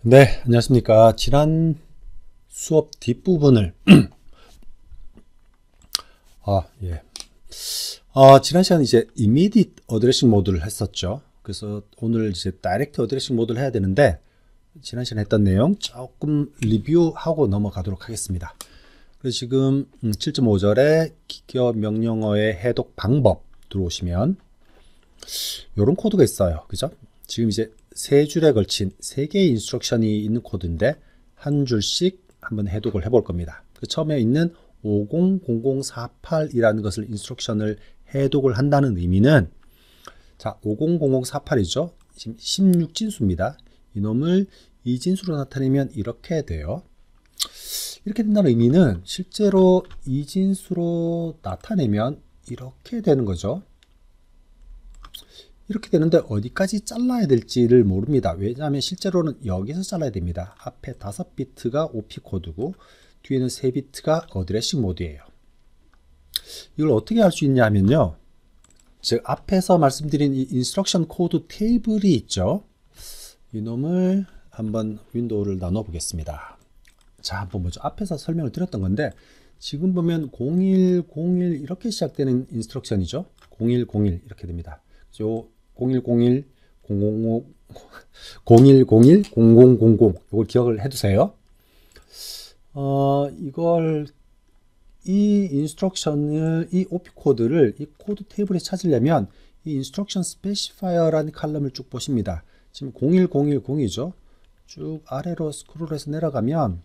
네, 안녕하십니까. 지난 수업 뒷부분을 예. 지난 시간에 이제 immediate addressing 모드를 했었죠. 그래서 오늘 이제 direct addressing 모드를 해야 되는데 지난 시간에 했던 내용 조금 리뷰하고 넘어가도록 하겠습니다. 그래서 지금 7.5절에 기격 명령어의 해독 방법 들어오시면 이런 코드가 있어요. 그죠? 지금 이제 세 줄에 걸친 세 개의 인스트럭션이 있는 코드인데 한 줄씩 한번 해독을 해볼 겁니다. 그 처음에 있는 500048이라는 것을 인스트럭션을 해독을 한다는 의미는 자 500048이죠. 지금 16진수입니다. 이놈을 이진수로 나타내면 이렇게 돼요. 이렇게 된다는 의미는 실제로 이진수로 나타내면 이렇게 되는 거죠. 이렇게 되는데 어디까지 잘라야 될지를 모릅니다. 왜냐하면 실제로는 여기서 잘라야 됩니다. 앞에 5비트가 OP 코드고 뒤에는 3비트가 어드레싱 모드예요. 이걸 어떻게 할 수 있냐 하면요. 즉 앞에서 말씀드린 이 인스트럭션 코드 테이블이 있죠. 이놈을 한번 윈도우를 나눠 보겠습니다. 자, 한번 보죠. 앞에서 설명을 드렸던 건데 지금 보면 0101 이렇게 시작되는 인스트럭션이죠. 0101 이렇게 됩니다. 요 0101 000 0101 0000 이걸 기억을 해두세요. 이걸 이 인스트럭션을 이 OP 코드를 이 코드 테이블에 찾으려면 이 인스트럭션 스페시파이어라는 칼럼을 쭉 보십니다. 지금 01010이죠. 쭉 아래로 스크롤해서 내려가면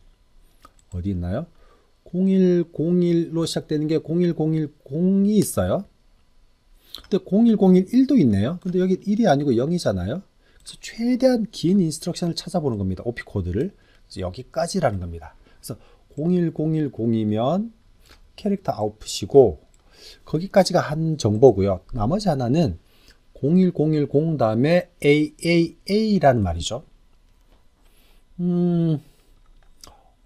어디 있나요? 0101로 시작되는 게 01010이 있어요. 근데 01011도 있네요. 근데 여기 1이 아니고 0이잖아요. 그래서 최대한 긴 인스트럭션을 찾아보는 겁니다. OP 코드를. 그래서 여기까지라는 겁니다. 그래서 01010이면 캐릭터 아웃풋이고 거기까지가 한 정보고요. 나머지 하나는 01010 다음에 AAA라는 말이죠.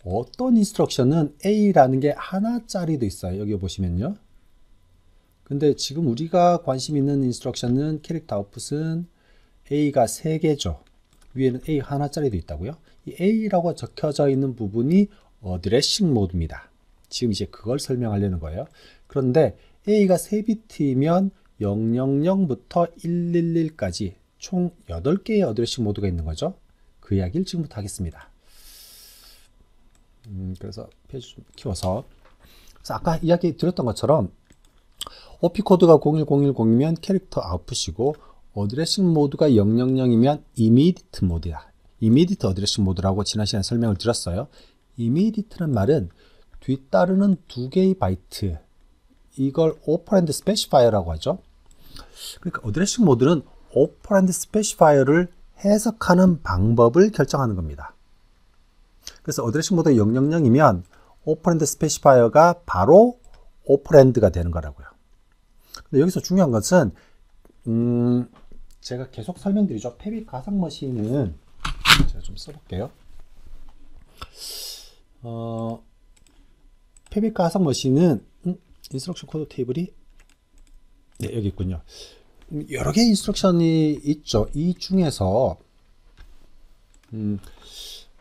어떤 인스트럭션은 A라는 게 하나짜리도 있어요. 여기 보시면요. 근데 지금 우리가 관심 있는 인스트럭션은 캐릭터 아웃풋은 A가 3개죠. 위에는 A 하나짜리도 있다고요. 이 A라고 적혀져 있는 부분이 어드레싱 모드입니다. 지금 이제 그걸 설명하려는 거예요. 그런데 A가 3비트이면 000부터 111까지 총 8개의 어드레싱 모드가 있는 거죠. 그 이야기를 지금부터 하겠습니다. 그래서 페이지 좀 키워서 그래서 아까 이야기 드렸던 것처럼 OP 코드가 01010이면 캐릭터 아웃풋이고 어드레싱 모드가 000이면 immediate 모드야. immediate 어드레싱 모드라고 지난 시간에 설명을 드렸어요. immediate란 말은 뒤따르는 2개의 바이트 이걸 오퍼랜드 스페시파이어라고 하죠. 그러니까 어드레싱 모드는 오퍼랜드 스페시파이어를 해석하는 방법을 결정하는 겁니다. 그래서 어드레싱 모드가 000이면 오퍼랜드 스페시파이어가 바로 오퍼랜드가 되는 거라고요. 근데 여기서 중요한 것은 제가 계속 설명드리죠. 페빅 가상 머신은 제가 좀 써볼게요. 페빅 가상 머신은 인스트럭션 코드 테이블이 네, 여기 있군요. 여러 개의 인스트럭션이 있죠. 이 중에서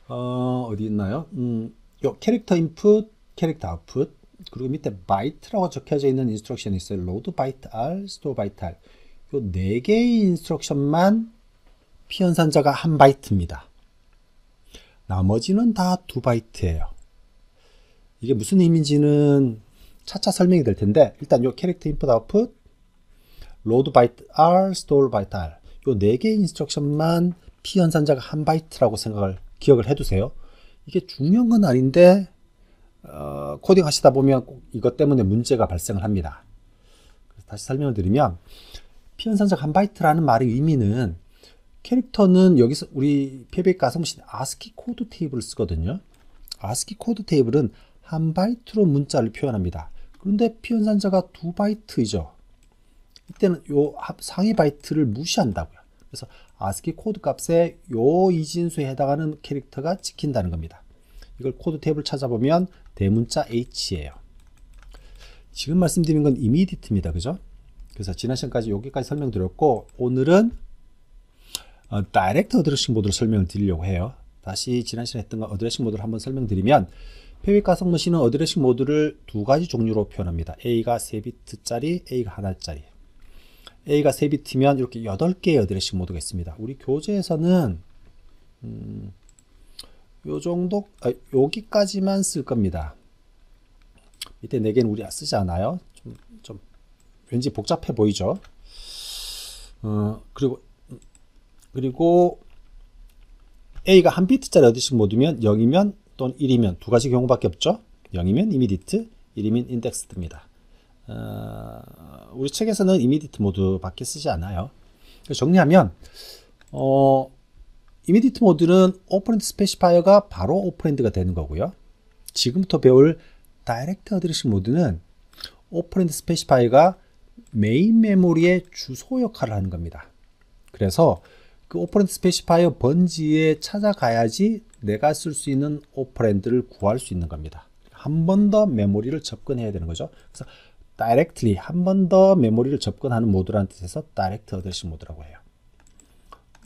어디 있나요? 요 캐릭터 인풋, 캐릭터 아웃풋 그리고 밑에 바이트라고 적혀져 있는 인스트럭션이 있어요. load byte r, store byte r. 요 4개의 인스트럭션만 피연산자가 1바이트입니다. 나머지는 다 2바이트예요. 이게 무슨 의미인지는 차차 설명이 될 텐데 일단 요 캐릭터 인풋 아웃풋, load byte r, store byte r 요 4개의 인스트럭션만 피연산자가 1바이트라고 기억을 해두세요. 이게 중요한 건 아닌데 코딩 하시다 보면 꼭 이것 때문에 문제가 발생을 합니다. 그래서 다시 설명을 드리면 피연산자가 1바이트라는 말의 의미는 캐릭터는 여기서 우리 페빅 가상머신 ASCII 코드 테이블을 쓰거든요. ASCII 코드 테이블은 1바이트로 문자를 표현합니다. 그런데 피연산자가 2바이트이죠. 이때는 요 상위 바이트를 무시한다고요. 그래서 ASCII 코드 값에 요 이진수에 해당하는 캐릭터가 찍힌다는 겁니다. 이걸 코드 테이블 찾아보면 대문자 H예요. 지금 말씀드린 건 immediate입니다. 그죠? 그래서 지난 시간까지 여기까지 설명드렸고 오늘은 다이렉트 어드레싱 모드로 설명을 드리려고 해요. 다시 지난 시간에 했던 거 어드레싱 모드를 한번 설명드리면 페빅 가상 머신은 어드레싱 모드를 두 가지 종류로 표현합니다. A가 3비트짜리, A가 1짜리. A가 3비트면 이렇게 8개의 어드레싱 모드가 있습니다. 우리 교재에서는 요 정도, 여기까지만 쓸 겁니다. 밑에 4개는 우리 쓰지 않아요. 좀 왠지 복잡해 보이죠. 그리고 A가 1비트짜리 어드레싱 모드면 0이면 또는 1이면 두 가지 경우밖에 없죠. 0이면 이미디트, 1이면 인덱스드입니다. 우리 책에서는 이미디트 모드밖에 쓰지 않아요. 정리하면 이미디트 모드는 오퍼랜드 스페시파이어가 바로 오퍼랜드가 되는 거고요. 지금부터 배울 다이렉트 어드레싱 모드는 오퍼랜드 스페시파이어가 메인 메모리의 주소 역할을 하는 겁니다. 그래서 그 오퍼랜드 스페시파이어 번지에 찾아가야지 내가 쓸 수 있는 오퍼랜드를 구할 수 있는 겁니다. 한 번 더 메모리를 접근해야 되는 거죠. 그래서 directly 한 번 더 메모리를 접근하는 모드라는 뜻에서 다이렉트 어드레싱 모드라고 해요.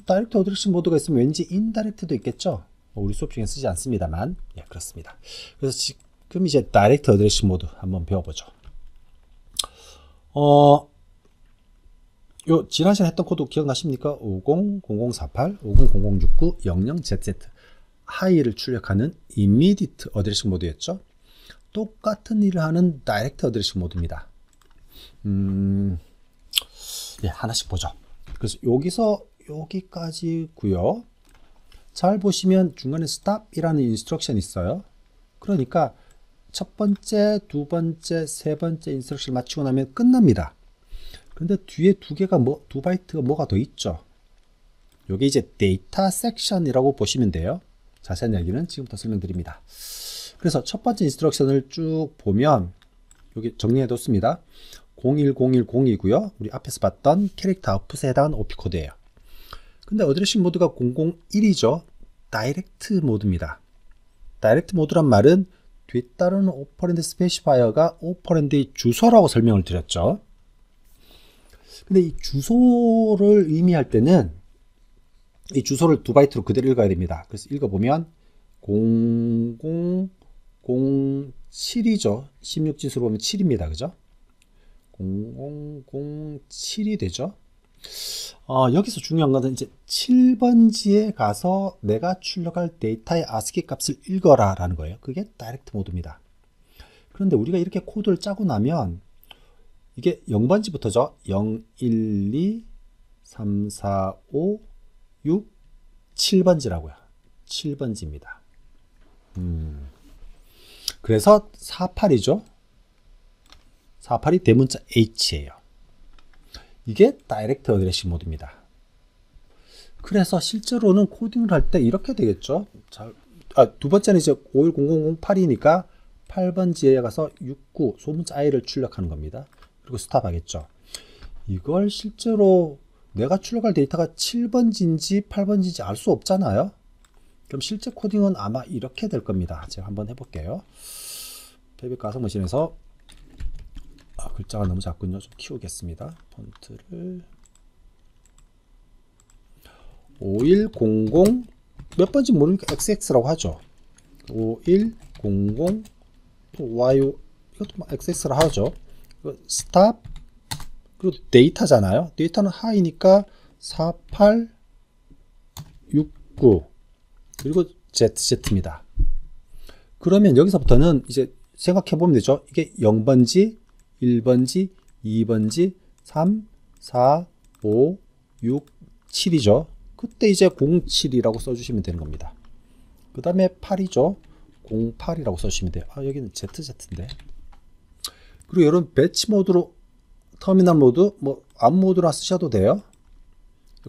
다이렉트 어드레싱 모드가 있으면 왠지 인다이렉트도 있겠죠. 우리 수업 중에 쓰지 않습니다만, 예, 그렇습니다. 그래서 지금 이제 다이렉트 어드레싱 모드 한번 배워보죠. 요 지난 시간에 했던 코드 기억나십니까? 500048, 500069, 00ZZ 하이를 출력하는 immediate 어드레싱 모드였죠. 똑같은 일을 하는 다이렉트 어드레싱 모드입니다. 예, 하나씩 보죠. 그래서 여기서 여기까지고요. 잘 보시면 중간에 stop이라는 인스트럭션이 있어요. 그러니까 첫 번째, 두 번째, 세 번째 인스트럭션을 마치고 나면 끝납니다. 근데 뒤에 두 바이트가 뭐가 더 있죠. 여기 이제 데이터 섹션이라고 보시면 돼요. 자세한 이야기는 지금부터 설명드립니다. 그래서 첫 번째 인스트럭션을 쭉 보면 여기 정리해 뒀습니다. 010102고요. 우리 앞에서 봤던 캐릭터 아웃풋에 해당하는 OP 코드예요. 근데 어드레싱 모드가 001이죠. 다이렉트 모드입니다. 다이렉트 모드란 말은 뒤따르는 오퍼랜드 스페시파이어가 오퍼랜드의 주소라고 설명을 드렸죠. 근데 이 주소를 의미할 때는 이 주소를 두 바이트로 그대로 읽어야 됩니다. 그래서 읽어보면 0007이죠. 16진수로 보면 7입니다. 그죠? 0007이 되죠. 여기서 중요한 것은 이제 7번지에 가서 내가 출력할 데이터의 ASCII 값을 읽어라 라는 거예요. 그게 다이렉트 모드입니다. 그런데 우리가 이렇게 코드를 짜고 나면 이게 0번지부터죠. 0, 1, 2, 3, 4, 5, 6, 7번지라고요. 7번지입니다. 그래서 48이죠. 48이 대문자 H예요. 이게 다이렉트 어드레싱 모드입니다. 그래서 실제로는 코딩을 할 때 이렇게 되겠죠. 두 번째는 이제 510008이니까 8번지에 가서 69 소문자 I를 출력하는 겁니다. 그리고 스탑 하겠죠. 이걸 실제로 내가 출력할 데이터가 7번지인지 8번지인지 알 수 없잖아요. 그럼 실제 코딩은 아마 이렇게 될 겁니다. 제가 한번 해볼게요. 페빅 가상 머신에서 글자가 너무 작군요. 좀 키우겠습니다. 폰트를 5100 몇 번지 모르니까 XX라고 하죠. 5100 Y 이것도 XX라 하죠. 스탑 그리고 데이터잖아요. 데이터는 하이니까 4869 그리고 ZZ입니다. 그러면 여기서부터는 이제 생각해 보면 되죠. 이게 0번지, 1번지, 2번지, 3, 4, 5, 6, 7이죠. 그때 이제 07이라고 써주시면 되는 겁니다. 그 다음에 8이죠. 08이라고 써주시면 돼요. 여기는 ZZ인데. 그리고 이런 배치 모드로 터미널 모드, 뭐 아무 모드나 쓰셔도 돼요.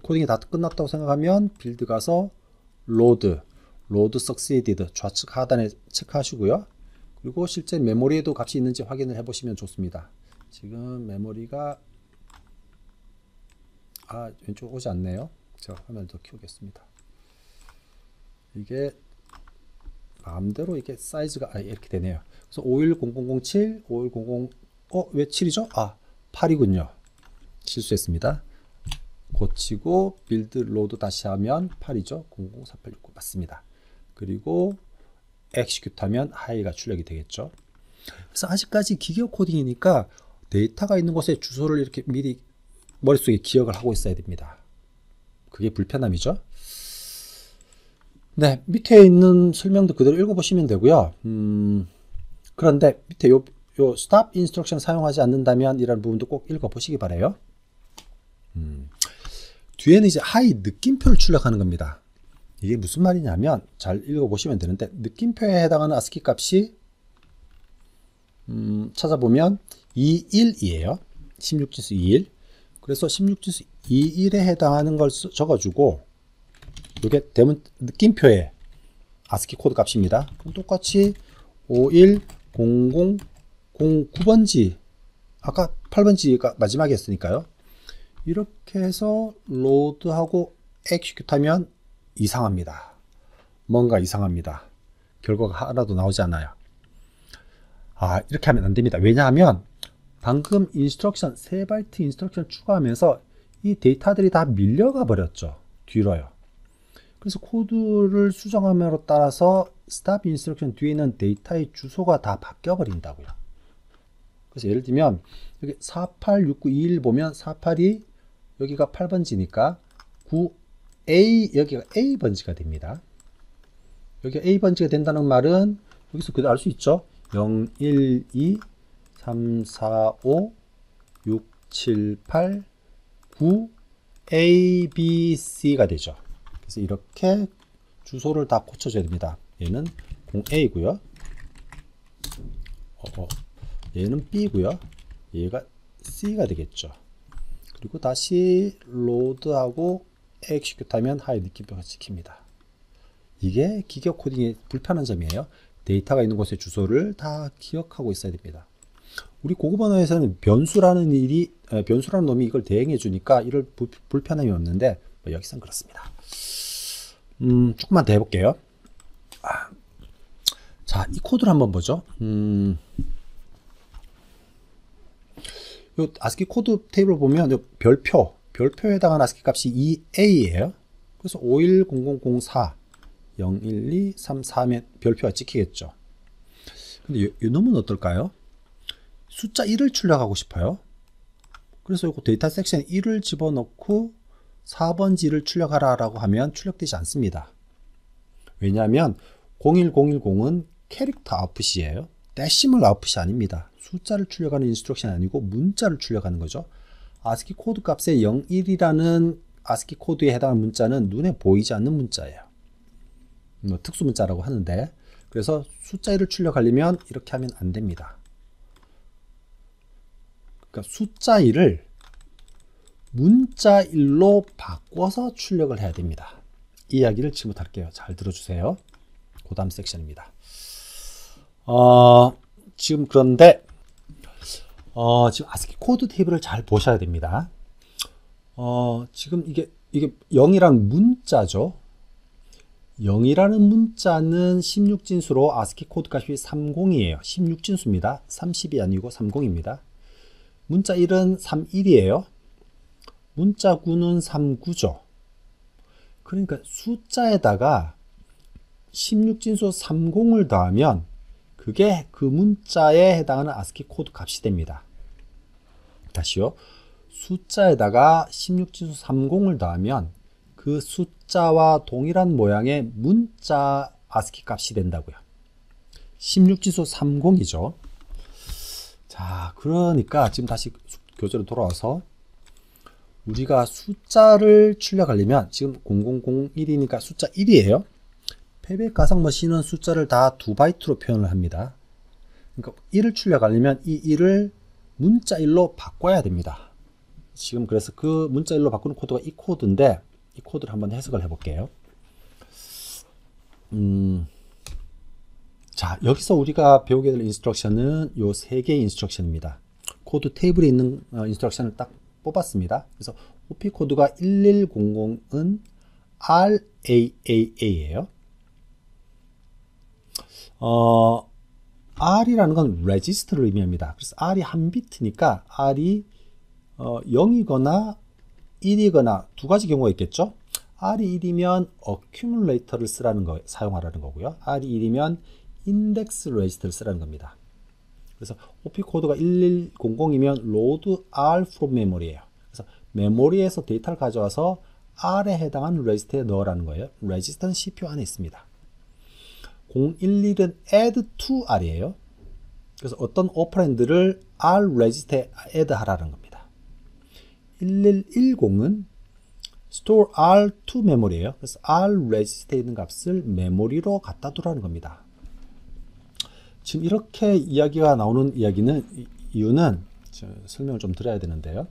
코딩이 다 끝났다고 생각하면 빌드 가서 로드 succeeded 좌측 하단에 체크하시고요. 그리고 실제 메모리에도 값이 있는지 확인을 해 보시면 좋습니다. 지금 메모리가 왼쪽 오지 않네요. 제가 화면을 더 키우겠습니다. 이게 마음대로 이게 사이즈가 이렇게 되네요. 그래서 510007, 5100 왜 7이죠? 8이군요. 실수했습니다. 고치고 빌드 로드 다시 하면 8이죠. 004869 맞습니다. 그리고 execute 하면 high가 출력이 되겠죠. 그래서 아직까지 기계어 코딩이니까 데이터가 있는 곳에 주소를 이렇게 미리 머릿속에 기억을 하고 있어야 됩니다. 그게 불편함이죠. 네, 밑에 있는 설명도 그대로 읽어보시면 되고요. 그런데 밑에 요 stop instruction 사용하지 않는다면 이라는 부분도 꼭 읽어보시기 바라요. 뒤에는 이제 high 느낌표를 출력하는 겁니다. 이게 무슨 말이냐면 잘 읽어보시면 되는데 느낌표에 해당하는 ASCII 값이 찾아보면 21이에요. 16진수 21. 그래서 16진수 21에 해당하는 걸 적어주고 이게 대문 느낌표의 ASCII 코드 값입니다. 그럼 똑같이 510009번지 아까 8번지가 마지막이었으니까요. 이렇게 해서 로드하고 execute 하면 이상합니다. 뭔가 이상합니다. 결과가 하나도 나오지 않아요. 이렇게 하면 안 됩니다. 왜냐하면 방금 인스트럭션 3바이트 인스트럭션 추가하면서 이 데이터들이 다 밀려가 버렸죠. 뒤로요. 그래서 코드를 수정함으로 따라서 stop 인스트럭션 뒤에 있는 데이터의 주소가 다 바뀌어 버린다고요. 그래서 예를 들면 여기 486921 보면 48이 여기가 8번지니까 9A 여기가 A번지가 됩니다. 여기가 A번지가 된다는 말은 여기서 그대로 알 수 있죠. 0, 1, 2, 3, 4, 5, 6, 7, 8, 9 A, B, C가 되죠. 그래서 이렇게 주소를 다 고쳐줘야 됩니다. 얘는 0A고요. 얘는 B고요. 얘가 C가 되겠죠. 그리고 다시 로드하고 execute 하면 하이 느낌표가 찍힙니다. 이게 기계 코딩의 불편한 점이에요. 데이터가 있는 곳의 주소를 다 기억하고 있어야 됩니다. 우리 고급 언어에서는 변수라는 놈이 이걸 대행해 주니까 이럴 불편함이 없는데 여기선 그렇습니다. 조금만 더 해볼게요. 자, 이 코드를 한번 보죠. 요 ASCII 코드 테이블 보면 요 별표에 해당하는 ASCII 값이 2A예요. 그래서 510004 01234면 별표가 찍히겠죠. 근데 이 놈은 어떨까요? 숫자 1을 출력하고 싶어요. 그래서 이거 데이터 섹션에 1을 집어넣고 4번지를 출력하라 라고 하면 출력되지 않습니다. 왜냐하면 01010은 캐릭터 아웃풋이에요. 데시멀 아웃풋이 아닙니다. 숫자를 출력하는 인스트럭션이 아니고 문자를 출력하는 거죠. ASCII 코드 값에 01이라는 ASCII 코드에 해당하는 문자는 눈에 보이지 않는 문자예요. 특수 문자라고 하는데, 그래서 숫자 1을 출력하려면 이렇게 하면 안 됩니다. 그러니까 숫자 1을 문자 1로 바꿔서 출력을 해야 됩니다. 이 이야기를 지금부터 할게요. 잘 들어주세요. 그 다음 섹션입니다. 지금 그런데 지금 ASCII 코드 테이블을 잘 보셔야 됩니다. 지금 이게 0이라는 문자죠. 0이라는 문자는 16진수로 ASCII 코드 값이 30이에요. 16진수입니다. 30이 아니고 30입니다. 문자 1은 31이에요. 문자 9는 39죠. 그러니까 숫자에다가 16진수 30을 더하면 그게 그 문자에 해당하는 ASCII 코드 값이 됩니다. 다시요. 숫자에다가 16진수 30을 더하면 그 숫자와 동일한 모양의 문자 ASCII 값이 된다고요. 16진수 30이죠. 자, 그러니까 지금 다시 교재로 돌아와서 우리가 숫자를 출력하려면 지금 0001이니까 숫자 1이에요. 패백 가상 머신은 숫자를 다 2바이트로 표현을 합니다. 그러니까 1을 출력하려면 이 1을 문자 1로 바꿔야 됩니다. 지금 그래서 그 문자 1로 바꾸는 코드가 이 코드인데 이 코드를 한번 해석을 해볼게요. 자, 여기서 우리가 배우게 될 인스트럭션은 요 3개의 인스트럭션입니다. 코드 테이블에 있는 인스트럭션을 딱 뽑았습니다. 그래서 OP 코드가 1100은 RAAA예요. R이라는 건 레지스터를 의미합니다. 그래서 R이 한 비트니까 R이 0이거나 1이거나 두 가지 경우가 있겠죠. R이 1이면 accumulator를 사용하라는 거고요. R이 1이면 index register를 쓰라는 겁니다. 그래서 OP 코드가 1100이면 load R from memory예요. 그래서 메모리에서 데이터를 가져와서 R에 해당하는 레지스터에 넣으라는 거예요. 레지스터는 CPU 안에 있습니다. 011은 add to R이에요. 그래서 어떤 오퍼랜드를 R 레지스터에 add 하라는 겁니다. 1110은 store R to memory예요. 그래서 R 레지스터에 있는 값을 메모리로 갖다 두라는 겁니다. 지금 이렇게 이야기가 나오는 이유는 설명을 좀 드려야 되는데요.